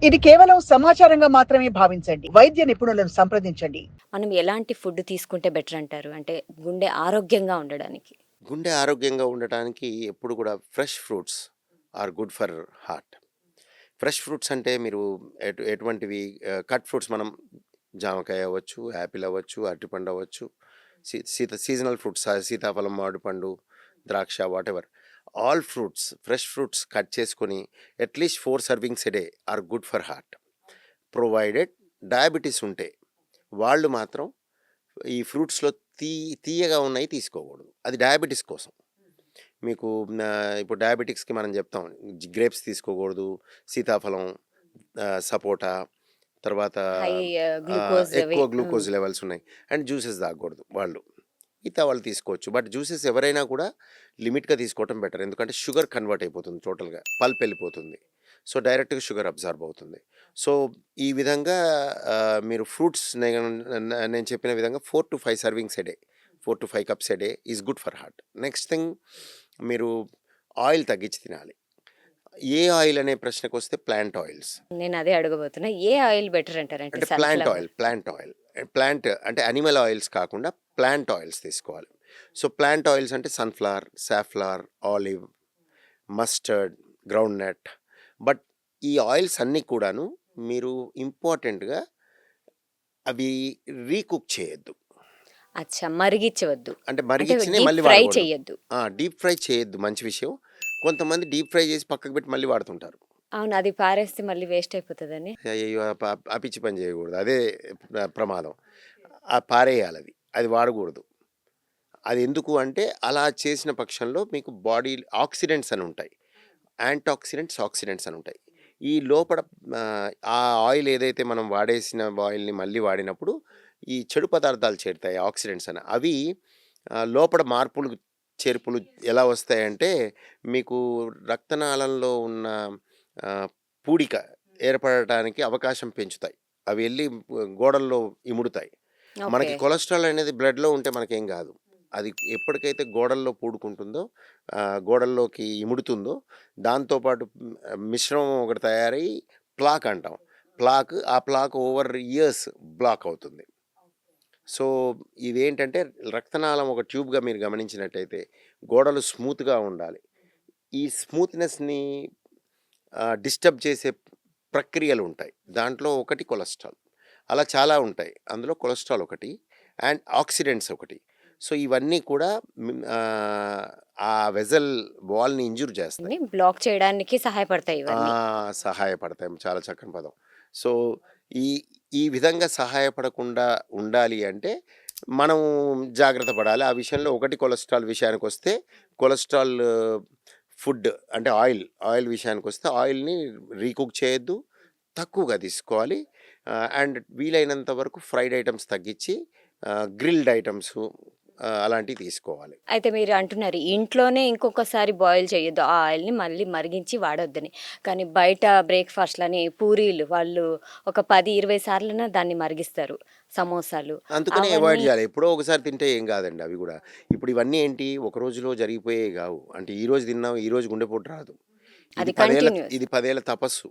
ఇది కేవలం సమాచారంగా మాత్రమే భావించండి. వైద్య నిపుణులను సంప్రదించండి. మనం ఎలాంటి ఫుడ్ తీసుకుంటే బెటర్ అంటారు? అంటే గుండె ఆరోగ్యంగా ఉండడానికి. గుండె ఆరోగ్యంగా ఉండటానికి ఎప్పుడు కూడా fresh fruits are good for heart. Fresh fruits అంటే మీరు ఎటువంటివి కట్ ఫ్రూట్స్ మనం జామకాయ అవ్వచ్చు, యాపిల్ అవ్వచ్చు, అరటిపండు అవ్వచ్చు, సీజనల్ ఫ్రూట్స్ సీతాఫలం, మామిడిపండు, ద్రాక్ష whatever. All fruits fresh fruits cut చేసుకొని at least 4 servings a day are good for heart. Provided diabetes ఉంటే వాళ్ళు మాత్రం ఈ ఫ్రూట్స్లో తీయగా ఉన్నాయి తీసుకోకూడదు. అది డయాబెటీస్ కోసం. మీకు ఇప్పుడు డయాబెటిక్స్కి మనం చెప్తాం గ్రేప్స్ తీసుకోకూడదు, సీతాఫలం, సపోటా, తర్వాత హై గ్లూకోజ్ ఎక్కువ గ్లూకోజ్ లెవెల్స్ ఉన్నాయి అండ్ జ్యూసెస్ తాగకూడదు వాళ్ళు. మిగతా వాళ్ళు తీసుకోవచ్చు, బట్ జ్యూసెస్ ఎవరైనా కూడా లిమిట్గా తీసుకోవటం బెటర్. ఎందుకంటే షుగర్ కన్వర్ట్ అయిపోతుంది, టోటల్గా పల్ప్ వెళ్ళిపోతుంది. సో డైరెక్ట్గా షుగర్ అబ్జార్బ్ అవుతుంది. సో ఈ విధంగా మీరు ఫ్రూట్స్ నేను చెప్పిన విధంగా 4 to 5 servings a day, 4 to 5 cups a day is good for heart. Next thing, మీరు ఆయిల్ తగ్గించి తినాలి. ఏ ఆయిల్ అనే ప్రశ్నకు వస్తే ప్లాంట్ ఆయిల్స్. నేను అదే అడగబోతున్నా. ఏ ఆయిల్ బెటర్ అంటారంటే అంటే ప్లాంట్ ఆయిల్ అంటే అనిమల్ ఆయిల్స్ కాకుండా ప్లాంట్ ఆయిల్స్ తీసుకోవాలి. సో ప్లాంట్ ఆయిల్స్ అంటే sunflower, safflower, olive, mustard, groundnut. But ఈ ఆయిల్స్ అన్నీ కూడాను మీరు ఇంపార్టెంట్గా అవి రీకుక్ చేయొద్దు. అచ్చా, మరిగించవద్దు. అంటే మరిగించినే మళ్ళీ ఫ్రై వాడకూడదు. చేయొద్దు. డీప్ ఫ్రై చేయొద్దు, మంచి విషయం. కొంతమంది డీప్ ఫ్రై చేసి పక్కకు పెట్టి మళ్ళీ వాడుతుంటారు. అవును, అది పారేస్తే మళ్ళీ వేస్ట్ అయిపోతుందని. అయ్యో ఆ పిచ్చి పని చేయకూడదు, అదే ప్రమాదం. పారేయాలి, అది వాడకూడదు. అది ఎందుకు అంటే అలా చేసిన పక్షంలో మీకు బాడీ ఆక్సిడెంట్స్ అని ఉంటాయి, యాంటాక్సిడెంట్స్, ఆక్సిడెంట్స్ అని ఉంటాయి. ఈ లోపల ఆ ఆయిల్ ఏదైతే మనం వాడేసిన ఆయిల్ని మళ్ళీ వాడినప్పుడు ఈ చెడు పదార్థాలు చేరుతాయి, ఆక్సిడెంట్స్ అని. అవి లోపల మార్పులు చేర్పులు ఎలా వస్తాయంటే మీకు రక్తనాళంలో ఉన్న పూడిక ఏర్పడటానికి అవకాశం పెంచుతాయి. అవి వెళ్ళి గోడల్లో ఇముడుతాయి. మనకి కొలెస్ట్రాల్ అనేది బ్లడ్లో ఉంటే మనకేం కాదు. అది ఎప్పటికైతే గోడల్లో పూడుకుంటుందో, గోడల్లోకి ఇముడుతుందో, దాంతోపాటు మిశ్రమం ఒకటి తయారై ప్లాక్ అంటాం. ఆ ప్లాక్ ఓవర్ ఇయర్స్ బ్లాక్ అవుతుంది. సో ఇదేంటంటే రక్తనాళం ఒక ట్యూబ్గా మీరు గమనించినట్టయితే గోడలు స్మూత్గా ఉండాలి. ఈ స్మూత్నెస్ని డిస్టర్బ్ చేసే ప్రక్రియలు ఉంటాయి. దాంట్లో ఒకటి కొలెస్ట్రాల్. అలా చాలా ఉంటాయి, అందులో కొలెస్ట్రాల్ ఒకటి అండ్ ఆక్సిడెంట్స్ ఒకటి. సో ఇవన్నీ కూడా ఆ వెజల్ వాల్ని ఇంజూర్ చేస్తాయి, బ్లాక్ చేయడానికి సహాయపడతాయి ఇవన్నీ. సహాయపడతాయి. చాలా చక్కని పదం. సో ఈ విధంగా సహాయపడకుండా ఉండాలి అంటే మనం జాగ్రత్త పడాలి ఆ విషయంలో. ఒకటి కొలెస్ట్రాల్ విషయానికి వస్తే, కొలెస్ట్రాల్ ఫుడ్ అంటే ఆయిల్ విషయానికి వస్తే ఆయిల్ని రీకుక్ చేయొద్దు, తక్కువగా తీసుకోవాలి. అండ్ వీలైనంత వరకు ఫ్రైడ్ ఐటమ్స్ తగ్గించి గ్రిల్డ్ ఐటమ్స్ అలాంటివి తీసుకోవాలి. అయితే మీరు అంటున్నారు ఇంట్లోనే ఇంకొకసారి బాయిల్ చేయొద్దు, ఆ ఆయిల్ని మళ్ళీ మరిగించి వాడొద్దని. కానీ బయట బ్రేక్ఫాస్ట్లని పూరీలు వాళ్ళు ఒక 10-20 సార్లైనా దాన్ని మరిగిస్తారు, సమోసాలు. అందుకనే అవాయిడ్ చేయాలి. ఎప్పుడో ఒకసారి తింటే ఏం కాదండి అవి కూడా. ఇప్పుడు ఇవన్నీ ఏంటి, ఒక రోజులో జరిగిపోయేవి కావు. అంటే ఈ రోజు తిన్నాం, ఈ రోజు గుండెపోటు రాదు. అది ఇది 10 ఏళ్ళ తపస్సు.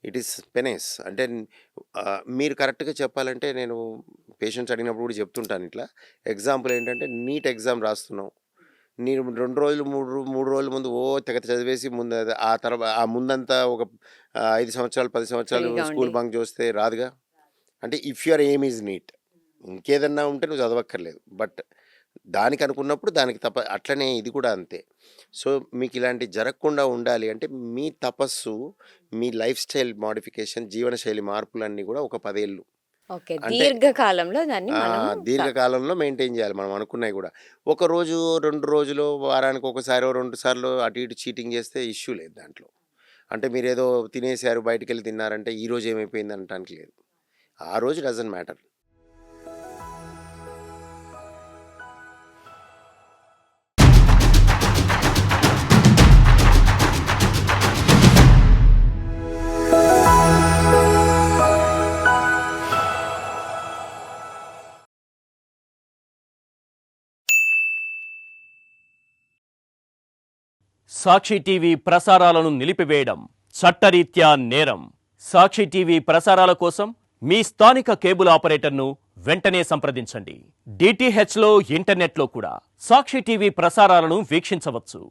It is penance. అంటే మీరు కరెక్ట్గా చెప్పాలంటే నేను పేషెంట్స్ అడిగినప్పుడు కూడా చెప్తుంటాను ఇట్లా. ఎగ్జాంపుల్ ఏంటంటే, నీట్ ఎగ్జామ్ రాస్తున్నావు, నేను 2 రోజులు 3 రోజుల ముందు తెగ చదివేసి ముందు ఆ ముందంతా ఒక 5 సంవత్సరాలు 10 సంవత్సరాలు స్కూల్ బంక్ చేస్తే రాదుగా. అంటే if your aim is NEET, ఇంకేదన్నా ఉంటే నువ్వు చదవక్కర్లేదు. బట్ దానికి అనుకున్నప్పుడు దానికి అట్లనే ఇది కూడా అంతే. సో మీకు ఇలాంటి జరగకుండా ఉండాలి అంటే మీ తపస్సు, మీ లైఫ్ స్టైల్ మోడిఫికేషన్, జీవనశైలి మార్పులన్నీ కూడా ఒక 10 ఏళ్ళు దీర్ఘకాలంలో మెయింటైన్ చేయాలి. మనం అనుకున్నాయి కూడా ఒక రోజు 2 రోజులు, వారానికి ఒకసారి 2 సార్లు అటు ఇటు చీటింగ్ చేస్తే ఇష్యూ లేదు దాంట్లో. అంటే మీరు ఏదో తినేసారు, బయటికి వెళ్ళి తిన్నారంటే ఈ రోజు ఏమైపోయింది అనటానికి లేదు. ఆ రోజు డజంట్ మ్యాటర్. సాక్షి టీవీ ప్రసారాలను నిలిపివేయడం చట్టరీత్యా నేరం. సాక్షి టీవీ ప్రసారాల కోసం మీ స్థానిక కేబుల్ ఆపరేటర్ను వెంటనే సంప్రదించండి. డిటిహెచ్లో ఇంటర్నెట్లో కూడా సాక్షి టీవీ ప్రసారాలను వీక్షించవచ్చు.